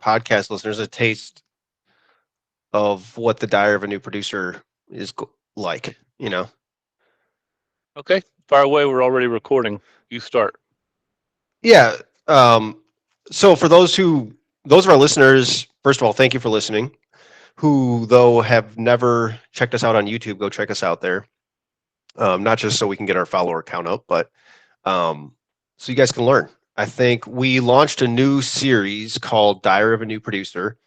podcast listeners a taste of what the Diary of a New Producer is like, you know? Okay, far away. We're already recording. You start. Yeah. Um, so for those of our listeners, first of all, thank you for listening. Who though have never checked us out on YouTube, go check us out there. Not just so we can get our follower count up, but so you guys can learn. I think we launched a new series called Diary of a New Producer,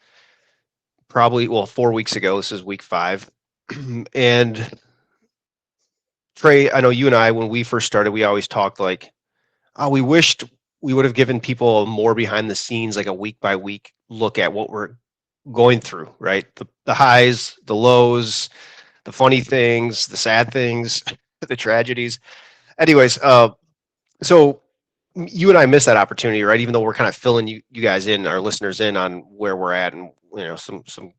probably, well, 4 weeks ago. This is week 5. And Trey, I know you and I, when we first started, we always talked like, oh, we wished we would have given people more behind the scenes, like a week by week look at what we're going through, right? The highs, the lows, the funny things, the sad things, the tragedies. Anyways, so you and I missed that opportunity, right? Even though we're kind of filling you guys in, our listeners in on where we're at and some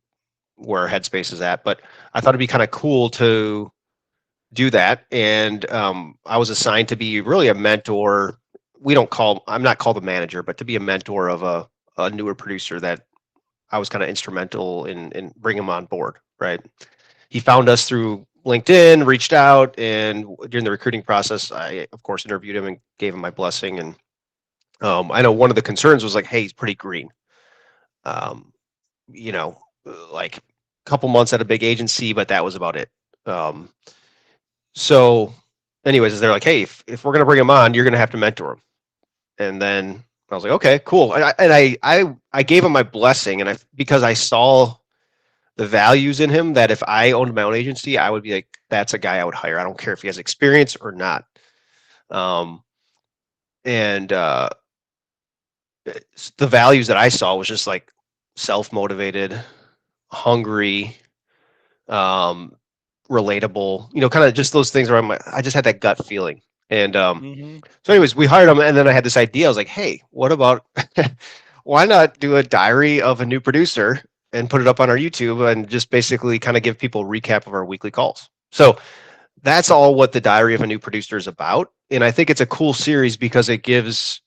where our headspace is at. But I thought it'd be kind of cool to do that, and I was assigned to be really a mentor. I'm not called a manager, but to be a mentor of a newer producer that I was kind of instrumental in bringing him on board, right? He found us through LinkedIn, reached out, and during the recruiting process, I of course interviewed him and gave him my blessing. And I know one of the concerns was like, hey, he's pretty green. Um, you know, like a couple months at a big agency, but that was about it. Um, so, anyways, they're like, hey, if we're gonna bring him on, you're gonna have to mentor him. And then I was like, okay, cool. And I gave him my blessing, and because I saw the values in him that if I owned my own agency, I would be like, that's a guy I would hire. I don't care if he has experience or not. Um, and the values that I saw was just like self-motivated, hungry, um, relatable, kind of just those things where I just had that gut feeling. And Mm-hmm. so anyways, we hired him, and then I had this idea. I was like, hey, what about why not do a diary of a new producer and put it up on our YouTube and just basically kind of give people a recap of our weekly calls. So that's all what the Diary of a New Producer is about. And I think it's a cool series because it gives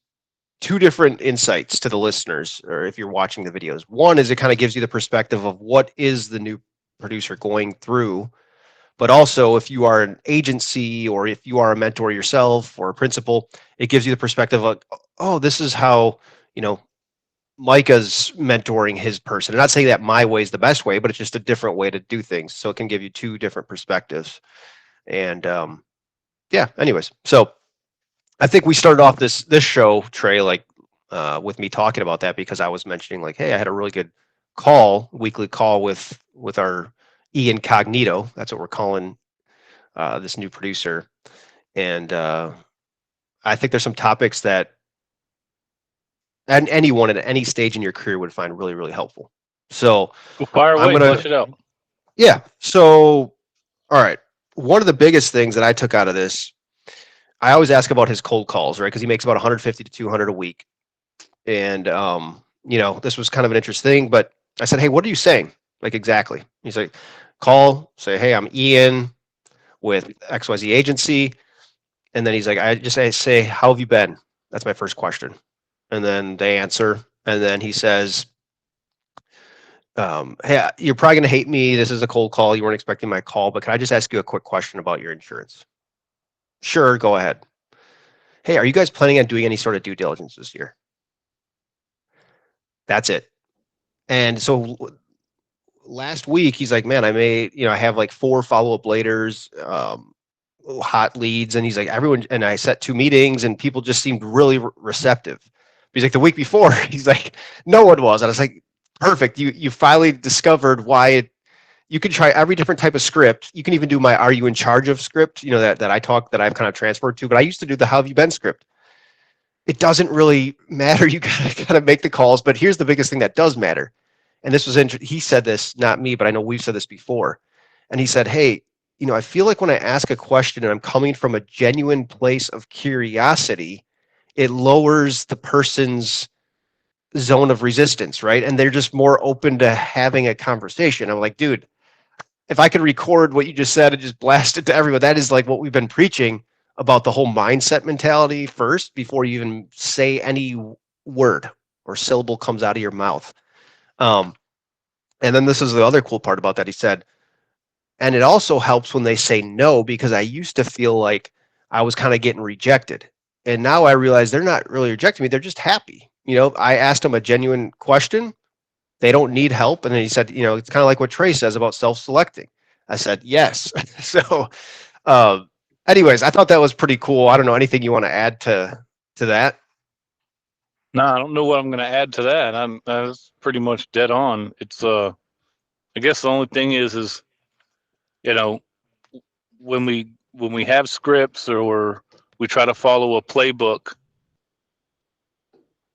two different insights to the listeners, or if you're watching the videos. One is it kind of gives you the perspective of what is the new producer going through, but also if you are an agency or if you are a mentor yourself or a principal, it gives you the perspective of, oh, this is how, Micah's mentoring his person. I'm not saying that my way is the best way, but it's just a different way to do things. So it can give you two different perspectives. And yeah, anyways, so I think we started off this show, Trey, like with me talking about that because I was mentioning like, hey, I had a really good weekly call with our incognito. That's what we're calling this new producer. And I think there's some topics that anyone at any stage in your career would find really, really helpful. So Go fire I'm away. gonna, Flush it out. yeah. So all right, one of the biggest things that I took out of this, I always ask about his cold calls, right? Because he makes about 150 to 200 a week, and this was kind of an interesting. But I said, hey, what are you saying? Like exactly? He's like, call, say, hey, I'm Ian with XYZ agency, and then he's like, I say, how have you been? That's my first question. And then they answer, and then he says, hey, you're probably going to hate me. This is a cold call. You weren't expecting my call, but can I just ask you a quick question about your insurance? Sure, go ahead. Hey, are you guys planning on doing any sort of due diligence this year? That's it. And so last week, he's like, man, I have like 4 follow-up laters, hot leads. And he's like, everyone, and I set 2 meetings and people just seemed really receptive. He's like, the week before, he's like, no one was. And I was like, perfect. You finally discovered why you can try every different type of script. You can even do my "Are you in charge of" script, that I've kind of transferred to. But I used to do the "How have you been" script. It doesn't really matter. You gotta make the calls. But here's the biggest thing that does matter. And this was he said this, not me, but I know we've said this before. And he said, hey, I feel like when I ask a question and I'm coming from a genuine place of curiosity, it lowers the person's zone of resistance, right? And they're just more open to having a conversation. I'm like, dude, if I could record what you just said and just blast it to everyone, that is like what we've been preaching about, the whole mindset mentality first before you even say any word or syllable comes out of your mouth. Um, and then this is the other cool part about that. He said, and it also helps when they say no, because I used to feel like I was kind of getting rejected. And now I realize they're not really rejecting me. They're just happy. I asked them a genuine question. They don't need help. And then he said, it's kind of like what Trey says about self-selecting. I said, yes. So, uh, anyways, I thought that was pretty cool. I don't know anything you want to add to that. No, I don't know what I'm going to add to that. That's pretty much dead on. It's I guess the only thing is you know when we have scripts or we try to follow a playbook,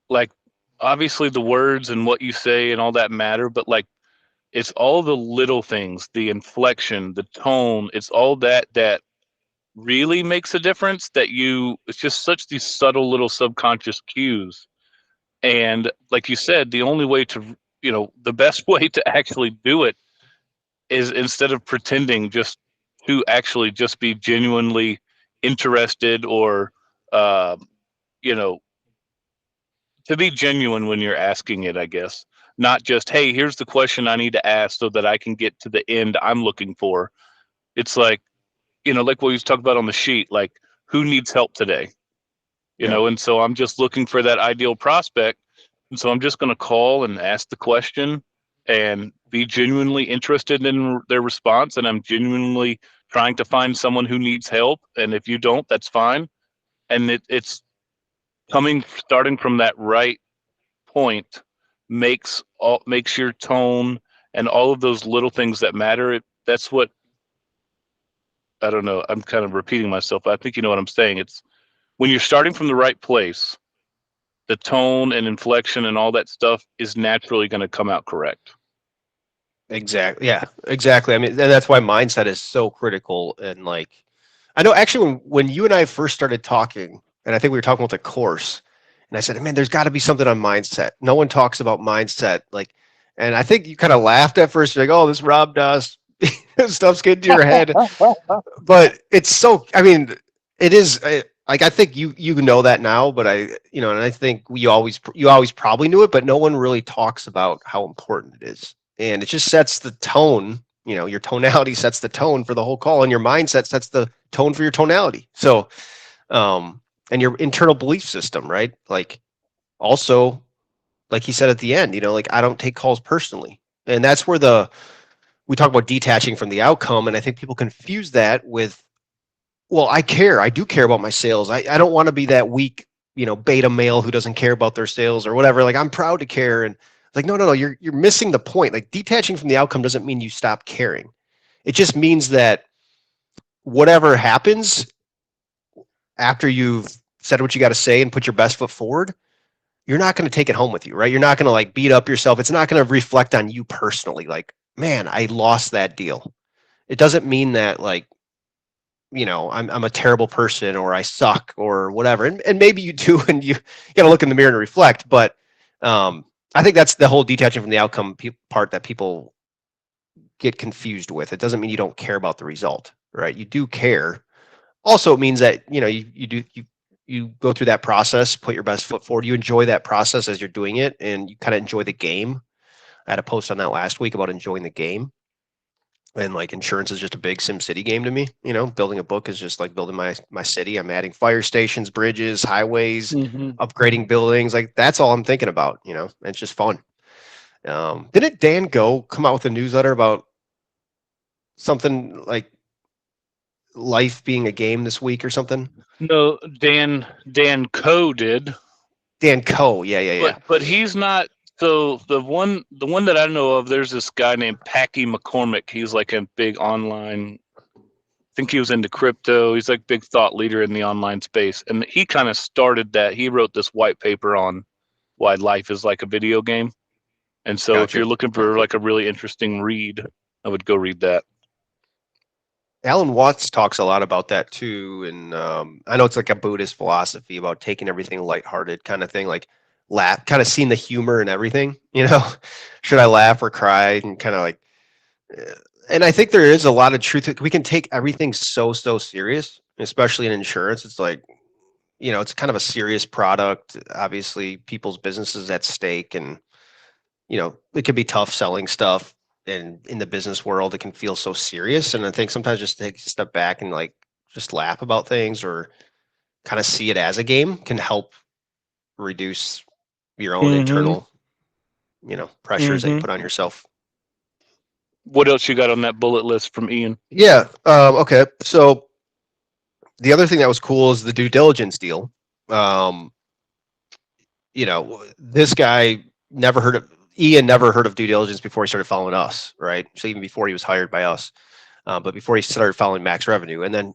like obviously the words and what you say and all that matter, but like it's all the little things, the inflection, the tone, it's all that really makes a difference. It's just such these subtle little subconscious cues. And like you said, the only way to, the best way to actually do it is, instead of pretending, just to actually just be genuinely interested, or, uh, you know, to be genuine when you're asking it, I guess. Not just, hey, here's the question I need to ask so that I can get to the end I'm looking for. It's like, like what you talked about on the sheet, like, who needs help today? Yeah. And so I'm just looking for that ideal prospect. And so I'm just going to call and ask the question and be genuinely interested in their response. And I'm genuinely trying to find someone who needs help. And if you don't, that's fine. And it's starting from that right point makes your tone and all of those little things that matter. That's what, I don't know. I'm kind of repeating myself, but I think you know what I'm saying. It's when you're starting from the right place, the tone and inflection and all that stuff is naturally going to come out correct. Exactly. Yeah, exactly. I mean, and that's why mindset is so critical. And like, I know actually when you and I first started talking, and I think we were talking about the course, and I said, man, there's got to be something on mindset. No one talks about mindset. Like, and I think you kind of laughed at first. You're like, oh, this Rob Doss stuff's getting to your head. But it's so, I mean, it is like, I think you know that now, but and I think you always probably knew it, but no one really talks about how important it is. And it just sets the tone. Your tonality sets the tone for the whole call, and your mindset sets the tone for your tonality. So, and your internal belief system, right? Like, also, like he said at the end, like, I don't take calls personally. And that's where we talk about detaching from the outcome. And I think people confuse that with, well, I care. I do care about my sales. I don't want to be that weak, beta male who doesn't care about their sales or whatever. Like, I'm proud to care. And like, no, you're missing the point. Like, detaching from the outcome doesn't mean you stop caring. It just means that whatever happens after you've said what you got to say and put your best foot forward, you're not going to take it home with you, right? You're not going to like beat up yourself. It's not going to reflect on you personally. Like, man, I lost that deal. It doesn't mean that, like, I'm a terrible person or I suck or whatever. And maybe you do, and you got to look in the mirror and reflect. But I think that's the whole detaching from the outcome part that people get confused with. It doesn't mean you don't care about the result, right? You do care. Also, it means that, you go through that process, put your best foot forward. You enjoy that process as you're doing it, and you kind of enjoy the game. I had a post on that last week about enjoying the game. And like, insurance is just a big Sim City game to me. Building a book is just like building my city. I'm adding fire stations, bridges, highways, Mm-hmm. upgrading buildings. Like, that's all I'm thinking about. And it's just fun. Didn't Dan Go come out with a newsletter about something like life being a game this week or something? No, Dan Coe did, Dan Co. Yeah. but he's not. So the one that I know of, there's this guy named Packy McCormick. He's like a big online. I think he was into crypto. He's like big thought leader in the online space, and he kind of started that. He wrote this white paper on why life is like a video game. And so if you're Gotcha. looking for like a really interesting read, I would go read that. Alan Watts talks a lot about that too, and I know it's like a Buddhist philosophy about taking everything lighthearted kind of thing, like laugh, kind of seeing the humor in everything. Should I laugh or cry, and kind of like, uh, and I think there is a lot of truth. We can take everything so serious, especially in insurance. It's like, it's kind of a serious product. Obviously, people's businesses at stake, and it can be tough selling stuff, and in the business world, it can feel so serious. And I think sometimes just take a step back and like just laugh about things or kind of see it as a game can help reduce your own Mm-hmm. internal, pressures that you Mm-hmm. put on yourself. What else you got on that bullet list from Ian? Yeah. Okay. So the other thing that was cool is the due diligence deal. Um, this guy never heard of Ian never heard of due diligence before he started following us, right? So even before he was hired by us, but before he started following Max Revenue, and then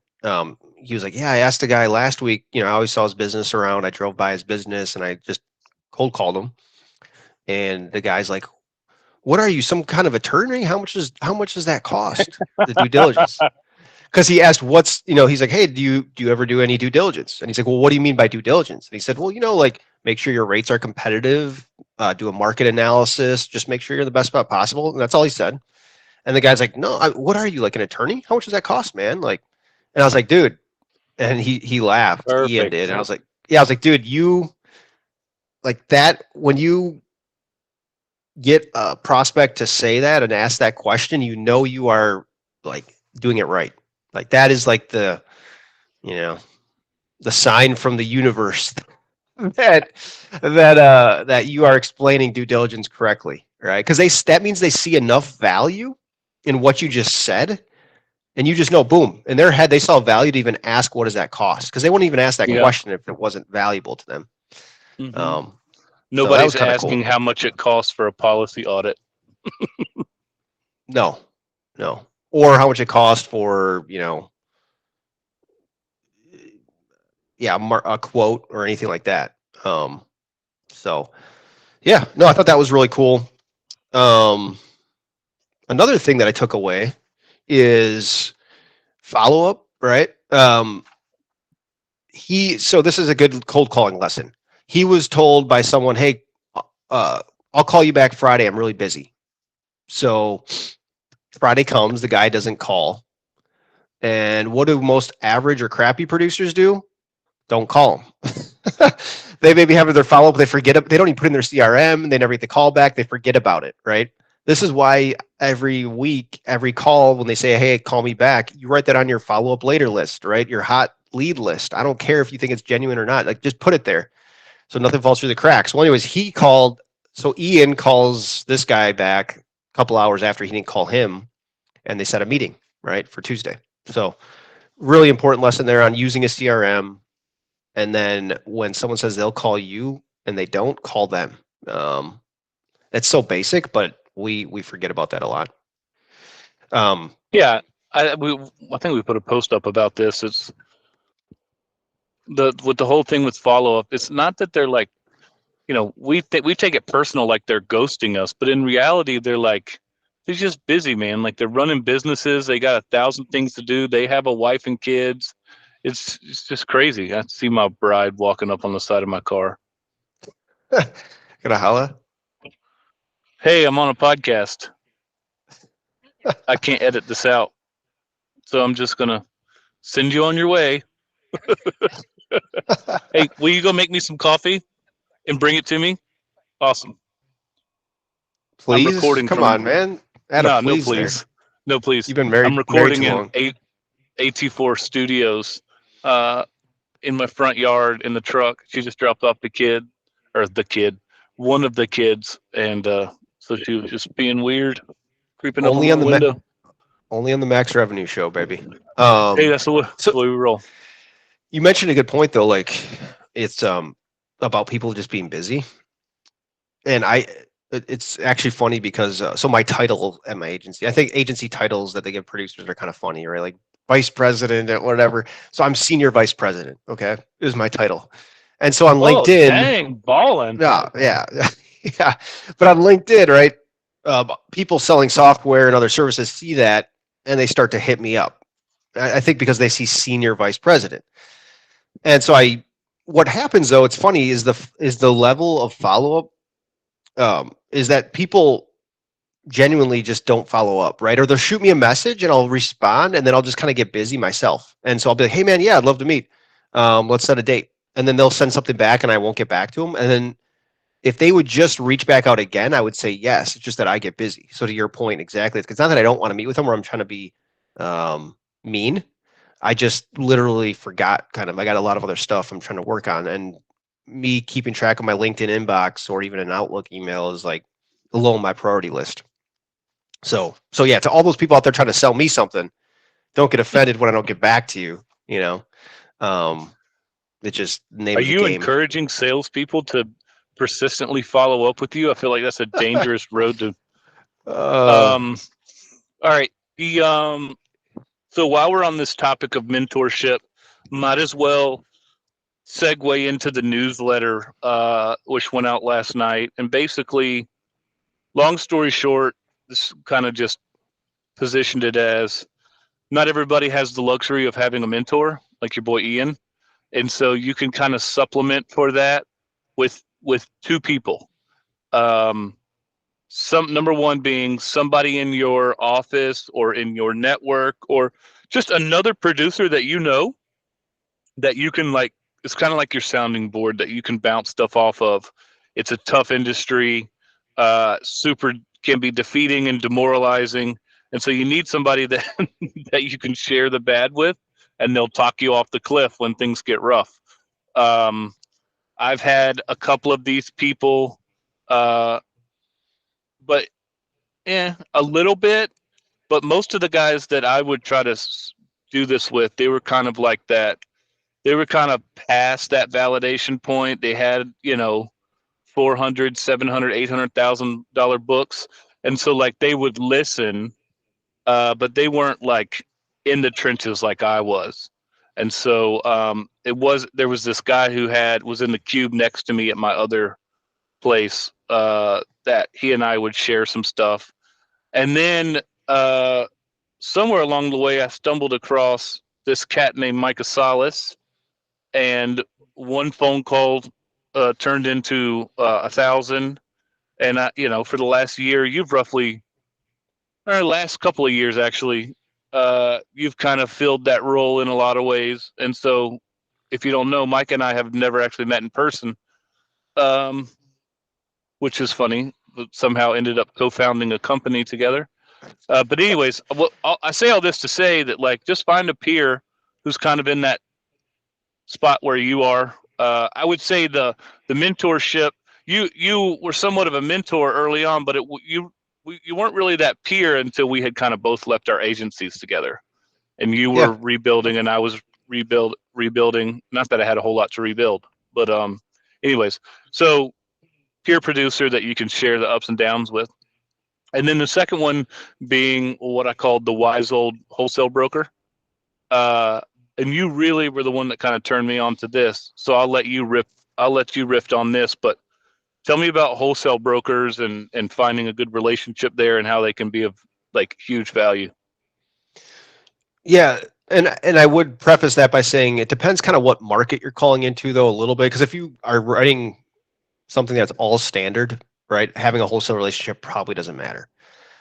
he was like, "Yeah, I asked the guy last week. I always saw his business around. I drove by his business, and I just cold called him." And the guy's like, "What are you, some kind of attorney? How much does that cost? The due diligence?" Because he asked, he's like, "Hey, do you ever do any due diligence?" And he's like, "Well, what do you mean by due diligence?" And he said, "Well, like make sure your rates are competitive, do a market analysis, just make sure you're in the best spot possible." And that's all he said. And the guy's like, "No, what are you, like an attorney? How much does that cost, man?" Like, and I was like, "Dude," and he laughed. Ian Perfect. did, and I was like, "Yeah," I was like, "Dude, you like that when you get a prospect to say that and ask that question, you are like doing it right. Like that is like you know the sign from the universe that that you are explaining due diligence correctly, right? Because that means they see enough value in what you just said, and you just know, boom, in their head they saw value to even ask what does that cost, because they wouldn't even ask that Yeah. question if it wasn't valuable to them. Mm-hmm. Um, so that was Nobody's kind of cool. asking how much it costs for a policy audit. No, no, or how much it cost for yeah, a quote or anything like that. So yeah, no, I thought that was really cool. Um, Another thing that I took away is follow up, right? So this is a good cold calling lesson. He was told by someone, "Hey, uh, I'll call you back Friday. I'm really busy." So Friday comes, the guy doesn't call, and what do most average or crappy producers do? Don't call them. They maybe have their follow up, they forget it, they don't even put in their CRM, they never get the call back, they forget about it, right? This is why every week, every call, when they say, "Hey, call me back," you write that on your follow up later list, right? Your hot lead list. I don't care if you think it's genuine or not, like just put it there so nothing falls through the cracks. Well, anyways, so Ian calls this guy back a couple hours after he didn't call him, and they set a meeting, right, for Tuesday. So really important lesson there on using a CRM. And then when someone says they'll call you and they don't, call them. Um, it's so basic, but we forget about that a lot. Um, Yeah, I think we put a post up about this. It's the whole thing with follow up. It's not that they're like, we take it personal, like they're ghosting us, but in reality, they're just busy, man. Like they're running businesses, they got 1,000 things to do. They have a wife and kids. It's just crazy. I see my bride walking up on the side of my car. gonna holla. Hey, I'm on a podcast. I can't edit this out, so I'm just gonna send you on your way. Hey, will you go make me some coffee and bring it to me? Awesome. I'm Please, recording come from on, man. Add a no, no, please there. please, no, please. You've been I'm married recording too in long. AT4 Studios, uh, in my front yard in the truck. She just dropped off the kid, one of the kids, and so she was just being weird, creeping up on Only my on the window. only on the Max Revenue Show, baby. Hey, that's So the way we roll. you mentioned a good point though, like it's about people just being busy, and it's actually funny because so my title at my agency, I think agency titles that they give producers are kind of funny, right? Like vice president or whatever. So I'm senior vice president. Okay, is my title, and so on Oh, LinkedIn, dang, balling. yeah, yeah, but on LinkedIn, right? People selling software and other services see that and they start to hit me up. I think because they see senior vice president, and so what happens though, it's funny, is the level of follow up, is that people genuinely just don't follow up, right? Or they'll shoot me a message and I'll respond, and then I'll just kind of get busy myself. And so I'll be like, "Hey man, yeah, I'd love to meet. Let's set a date." And then they'll send something back and I won't get back to them. And then If they would just reach back out again, I would say yes. It's just that I get busy. So to your point, exactly. It's not that I don't want to meet with them or I'm trying to be mean. I just literally forgot kind of. I got a lot of other stuff I'm trying to work on, and me keeping track of my LinkedIn inbox or even an Outlook email is like low on my priority list. So yeah, to all those people out there trying to sell me something, don't get offended when I don't get back to you. You know, um, it's just the name Are of the you game. encouraging salespeople to persistently follow up with you? I feel like that's a dangerous road to. Uh, Um, all right. So while we're on this topic of mentorship, might as well segue into the newsletter, which went out last night. And basically, long story short, this kind of just positioned it as not everybody has the luxury of having a mentor like your boy Ian, and so you can kind of supplement for that with two people. Um, some number one being somebody in your office or in your network or just another producer that you know that you can like. It's kind of like your sounding board that you can bounce stuff off of. It's a tough industry, super can be defeating and demoralizing, and so you need somebody that that you can share the bad with, and they'll talk you off the cliff when things get rough. Um, I've had a couple of these people, uh, but a little bit. But most of the guys that I would try to do this with, they were kind of like that. They were kind of past that validation point. They had, 400, 700, $800,000 books. And so like they would listen, but they weren't like in the trenches like I was. And so there was this guy who was in the cube next to me at my other place, that he and I would share some stuff. And then somewhere along the way, I stumbled across this cat named Micah Salas, and one phone call turned into 1,000. And for the last year, or last couple of years actually, you've kind of filled that role in a lot of ways. And so, if you don't know, Mike and I have never actually met in person, um, which is funny. But somehow ended up co-founding a company together. But anyways, I say all this to say that like just find a peer who's kind of in that spot where you are. I would say the mentorship. You were somewhat of a mentor early on, but you weren't really that peer until we had kind of both left our agencies together, and you yeah, were rebuilding, and I was rebuilding. Not that I had a whole lot to rebuild, but anyways, so peer producer that you can share the ups and downs with. And then the second one being what I called the wise old wholesale broker. Uh, and you really were the one that kind of turned me on to this. So I'll let you riff. I'll let you riff on this. But tell me about wholesale brokers and finding a good relationship there and how they can be of like huge value. yeah. And I would preface that by saying it depends kind of what market you're calling into though a little bit, because if you are writing something that's all standard, right, having a wholesale relationship probably doesn't matter.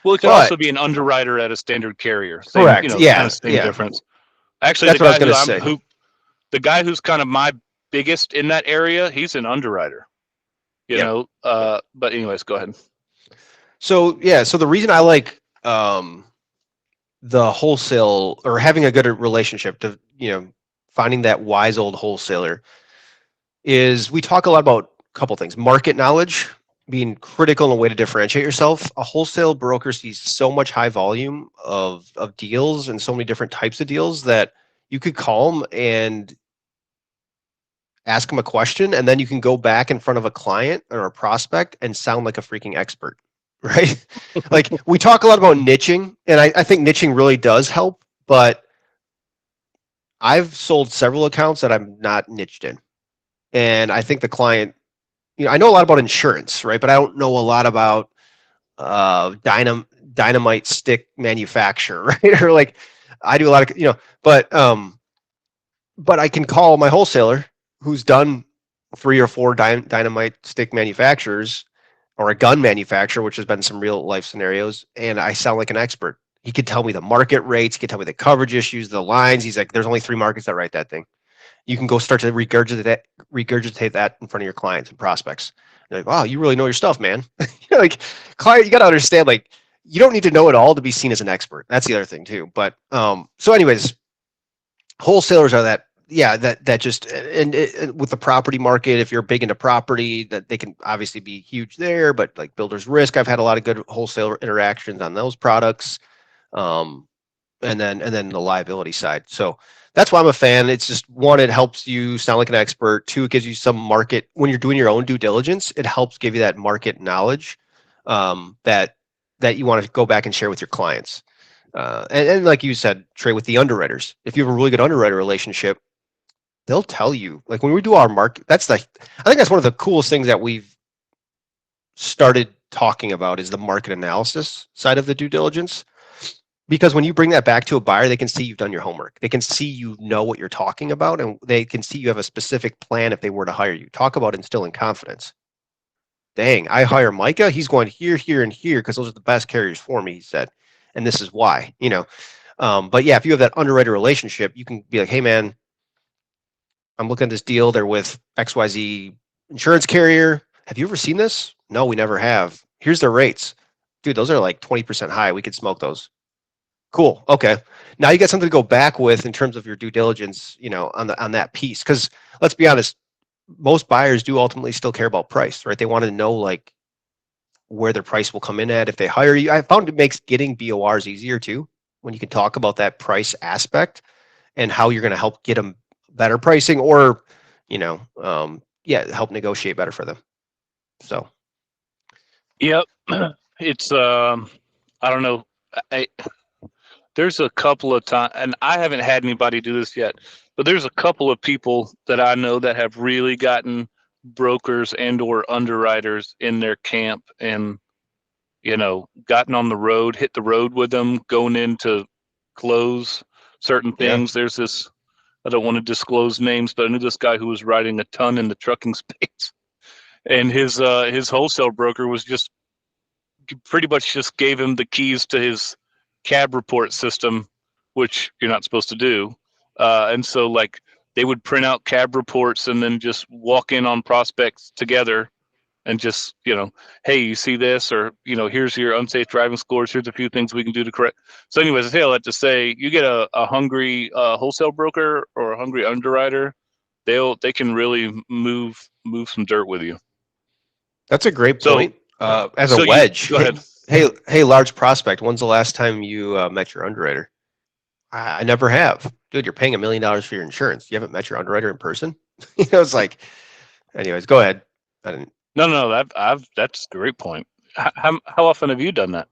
Well, it could But also be an underwriter at a standard carrier. Same, correct, kind yeah, of same yeah, difference. Actually, that's what I was going to say. the guy who's kind of my biggest in that area, he's an underwriter. Yep. But anyways, go ahead. So yeah, so the reason I like the wholesale or having a good relationship to finding that wise old wholesaler is we talk a lot about a couple things: market knowledge being critical in a way to differentiate yourself. A wholesale broker sees so much high volume of deals and so many different types of deals that you could call them and ask them a question, and then you can go back in front of a client or a prospect and sound like a freaking expert, right? Like we talk a lot about niching, and I think niching really does help, but I've sold several accounts that I'm not niched in. And I think the client, I know a lot about insurance, right? But I don't know a lot about dynamite stick manufacturer, right? Or like I do a lot of, but I can call my wholesaler who's done 3 or 4 dynamite stick manufacturers or a gun manufacturer, which has been some real life scenarios, and I sound like an expert. He could tell me the market rates, he could tell me the coverage issues, the lines. He's like, there's only 3 markets that write that thing. You can go start to regurgitate that in front of your clients and prospects. You're like, wow, you really know your stuff, man. Like, client, you got to understand, like, you don't need to know it all to be seen as an expert. That's the other thing too. But so, anyways, wholesalers are that. Yeah, that just with the property market, if you're big into property, that they can obviously be huge there. But like builder's risk, I've had a lot of good wholesaler interactions on those products. Um, and then the liability side. So that's why I'm a fan. It's just one, it helps you sound like an expert. Two, it gives you some market when you're doing your own due diligence. It helps give you that market knowledge that you want to go back and share with your clients. And like you said, Trey, with the underwriters, if you have a really good underwriter relationship, they'll tell you. Like when we do our market, I think that's one of the coolest things that we've started talking about is the market analysis side of the due diligence. Because when you bring that back to a buyer, they can see you've done your homework. They can see you know what you're talking about, and they can see you have a specific plan if they were to hire you. Talk about instilling confidence. Dang, I hire Micah. He's going here, here, and here because those are the best carriers for me, he said. And this is why, But yeah, if you have that underwriter relationship, you can be like, hey, man, I'm looking at this deal. They're with XYZ insurance carrier. Have you ever seen this? No, we never have. Here's their rates. Dude, those are like 20% high. We could smoke those. Cool. Okay. Now you got something to go back with in terms of your due diligence, on that piece. Because let's be honest, most buyers do ultimately still care about price, right? They want to know like where their price will come in at if they hire you. I found it makes getting BORs easier too when you can talk about that price aspect and how you're going to help get them better pricing or, help negotiate better for them. So. Yep. It's I don't know. I There's a couple of times, and I haven't had anybody do this yet, but there's a couple of people that I know that have really gotten brokers and or underwriters in their camp and gotten on the road, hit the road with them, going in to close certain Yeah. things. There's this, I don't want to disclose names, but I knew this guy who was writing a ton in the trucking space, and his wholesale broker was just pretty much just gave him the keys to his cab report system, which you're not supposed to do. And so like they would print out cab reports and then just walk in on prospects together and just, hey, you see this, or, here's your unsafe driving scores. Here's a few things we can do to correct. So anyways, I say all that to say, you get a hungry wholesale broker or a hungry underwriter, they can really move some dirt with you. That's a great So, point. As a so you wedge, go ahead. hey, large prospect. When's the last time you met your underwriter? I never have. Dude, you're paying $1 million for your insurance. You haven't met your underwriter in person. It's like, anyways, go ahead. I didn't. No. That's a great point. How often have you done that?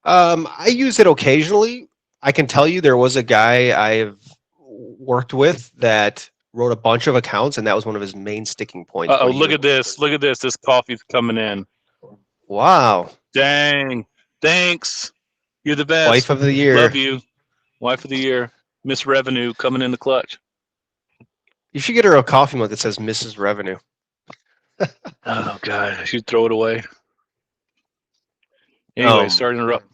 I use it occasionally. I can tell you there was a guy I've worked with that wrote a bunch of accounts, and that was one of his main sticking points. Oh, look at this! Look at this! This coffee's coming in. Wow. Dang! Thanks. You're the Wife best. of the year. Love you. Wife of the year. Miss Revenue coming in the clutch. You should get her a coffee mug that says Mrs. Revenue. Oh God, I should throw it away. Anyway, sorry to interrupt.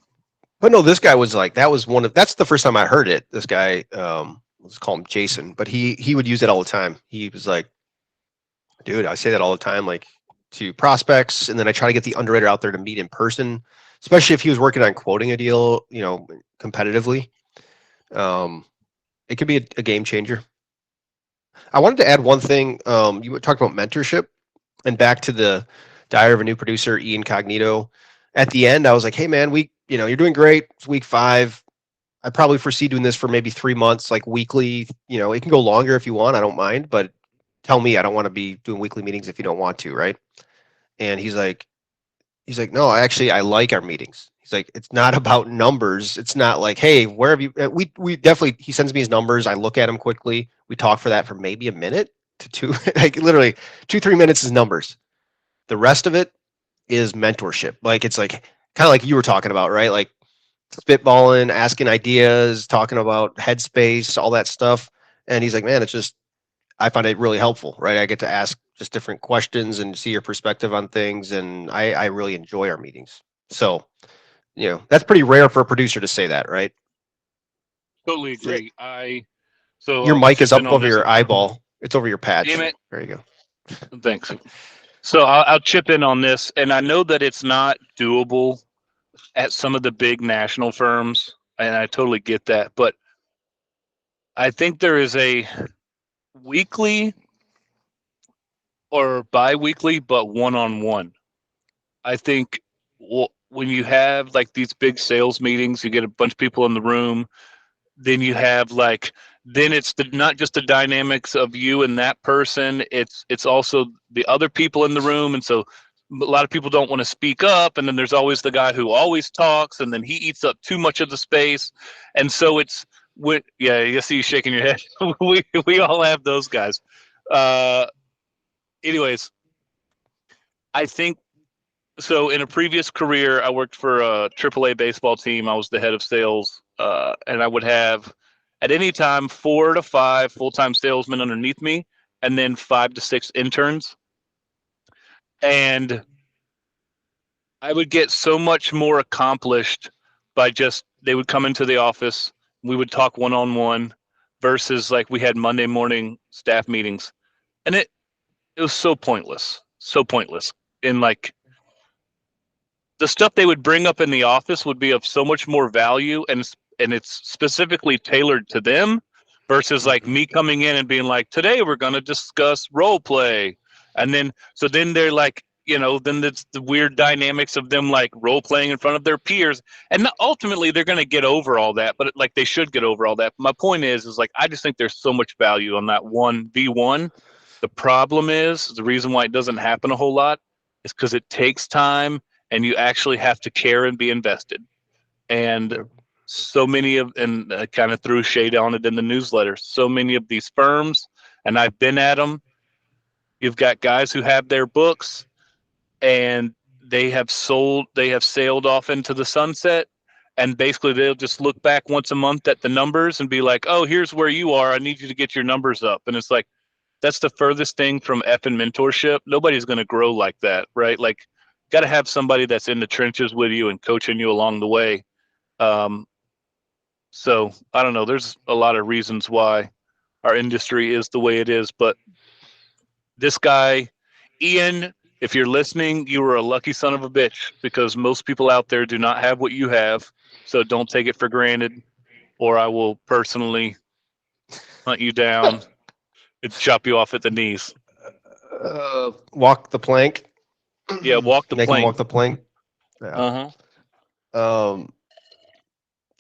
But no, this guy was like, that's the first time I heard it. This guy, let's call him Jason, but he would use it all the time. He was like, dude, I say that all the time, like to prospects. And then I try to get the underwriter out there to meet in person, especially if he was working on quoting a deal, competitively. It could be a game changer. I wanted to add one thing. You talked about mentorship and back to the Diary of a New Producer, Ian Cognito. At the end, I was like, hey man, you're doing great. It's week 5. I probably foresee doing this for maybe 3 months, like weekly. It can go longer if you want. I don't mind, but tell me I don't want to be doing weekly meetings if you don't want to, right? And he's like, no, I like our meetings. He's like, it's not about numbers. It's not like, hey, where have you? We definitely. He sends me his numbers. I look at them quickly. We talk for that for maybe a minute to 2, like literally 2-3 minutes is numbers. The rest of it is mentorship. Like it's like kind of like you were talking about, right? Like spitballing, asking ideas, talking about headspace, all that stuff. And he's like, man, I find it really helpful, right? I get to ask just different questions and see your perspective on things. And I really enjoy our meetings. So, that's pretty rare for a producer to say that, right? Totally agree. So Your I'll mic is chip up in on over this. your eyeball. It's over your patch. Damn it! There you go. Thanks. So I'll chip in on this, and I know that it's not doable at some of the big national firms, and I totally get that. But I think there is a weekly or bi-weekly, but one-on-one. I think when you have like these big sales meetings, you get a bunch of people in the room. Then you have like then it's not just the dynamics of you and that person. It's also the other people in the room, and so a lot of people don't want to speak up. And then there's always the guy who always talks, and then he eats up too much of the space. And so it's yeah, you see you shaking your head. we all have those guys. Uh, anyways, I think so. In a previous career, I worked for a AAA baseball team. I was the head of sales, and I would have at any time 4 to 5 full-time salesmen underneath me, and then 5 to 6 interns. And I would get so much more accomplished by just they would come into the office, we would talk one-on-one, versus like we had Monday morning staff meetings, and it was so pointless, so pointless. In like the stuff they would bring up in the office would be of so much more value, and it's specifically tailored to them versus like me coming in and being like, today we're going to discuss role play. And then so then they're like, then it's the weird dynamics of them like role playing in front of their peers, and ultimately they're going to get over all that, but like they should get over all that. My point is like I just think there's so much value on that 1v1. The problem is the reason why it doesn't happen a whole lot is because it takes time and you actually have to care and be invested. And so many of, and I kind of threw shade on it in the newsletter, so many of these firms, and I've been at them, you've got guys who have their books and they have sailed off into the sunset. And basically they'll just look back once a month at the numbers and be like, oh, here's where you are. I need you to get your numbers up. And it's like, that's the furthest thing from effing mentorship. Nobody's going to grow like that, right? Like, got to have somebody that's in the trenches with you and coaching you along the way. Um, so I don't know. There's a lot of reasons why our industry is the way it is, but this guy, Ian, if you're listening, you were a lucky son of a bitch because most people out there do not have what you have. So don't take it for granted, or I will personally hunt you down and chop you off at the knees. Walk the plank. Yeah, walk the Make them plank. walk the plank. Yeah.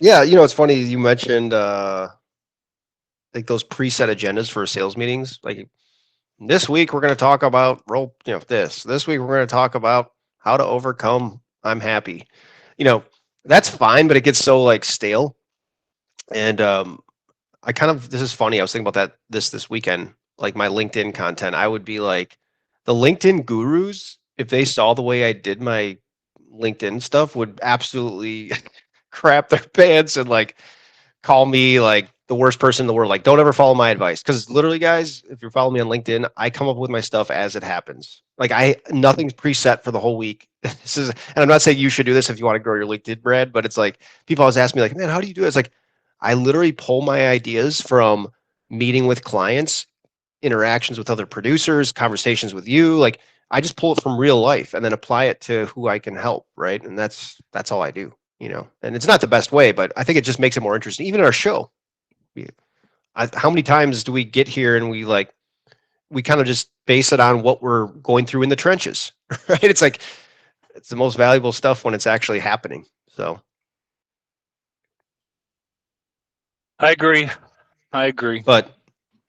Yeah, it's funny you mentioned like those preset agendas for sales meetings. Like this week we're going to talk about this. This week we're going to talk about how to overcome I'm happy. That's fine, but it gets so like stale. And this is funny. I was thinking about that this weekend, like my LinkedIn content. I would be like the LinkedIn gurus, if they saw the way I did my LinkedIn stuff, would absolutely crap their pants and like call me like the worst person in the world. Like, don't ever follow my advice. Because literally, guys, if you're following me on LinkedIn, I come up with my stuff as it happens. Like nothing's preset for the whole week. And I'm not saying you should do this if you want to grow your LinkedIn brand, but it's like people always ask me like, man, how do you do it? It's like I literally pull my ideas from meeting with clients, interactions with other producers, conversations with you. Like I just pull it from real life and then apply it to who I can help. Right. And that's all I do. And it's not the best way, but I think it just makes it more interesting. Even in our show, how many times do we get here and we kind of just base it on what we're going through in the trenches, right? It's like, it's the most valuable stuff when it's actually happening. So. I agree. But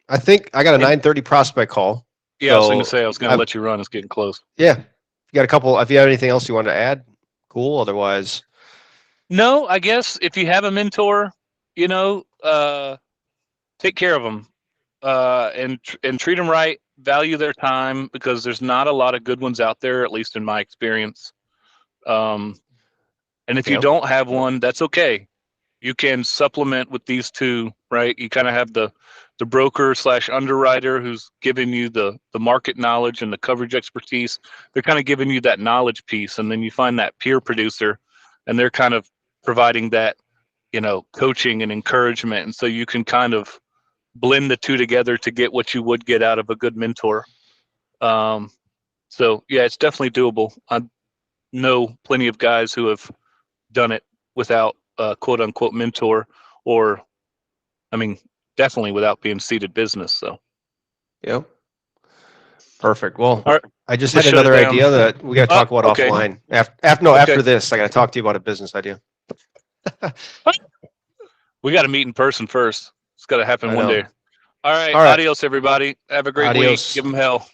I think I got a 9:30 prospect call. Yeah, I was going to say, I was going to let you run. It's getting close. Yeah. You got a couple, if you have anything else you want to add, cool. Otherwise. No, I guess if you have a mentor, take care of them and treat them right. Value their time because there's not a lot of good ones out there, at least in my experience. And if you don't have one, that's okay. You can supplement with these two, right? You kind of have the broker / underwriter who's giving you the market knowledge and the coverage expertise. They're kind of giving you that knowledge piece. And then you find that peer producer and they're kind of providing that, coaching and encouragement. And so you can kind of blend the two together to get what you would get out of a good mentor. So yeah, it's definitely doable. I know plenty of guys who have done it without a quote unquote mentor, or I mean, definitely without being seated business. So Yep. Perfect. Well, all right, I just let's had shut it another down. idea that we got to Oh, talk about okay, offline. No, okay. after this, I got to talk to you about a business idea. We got to meet in person first. It's got to happen I one know. day. All right, All right. adios, everybody. Have a great week. Adios. Give them hell.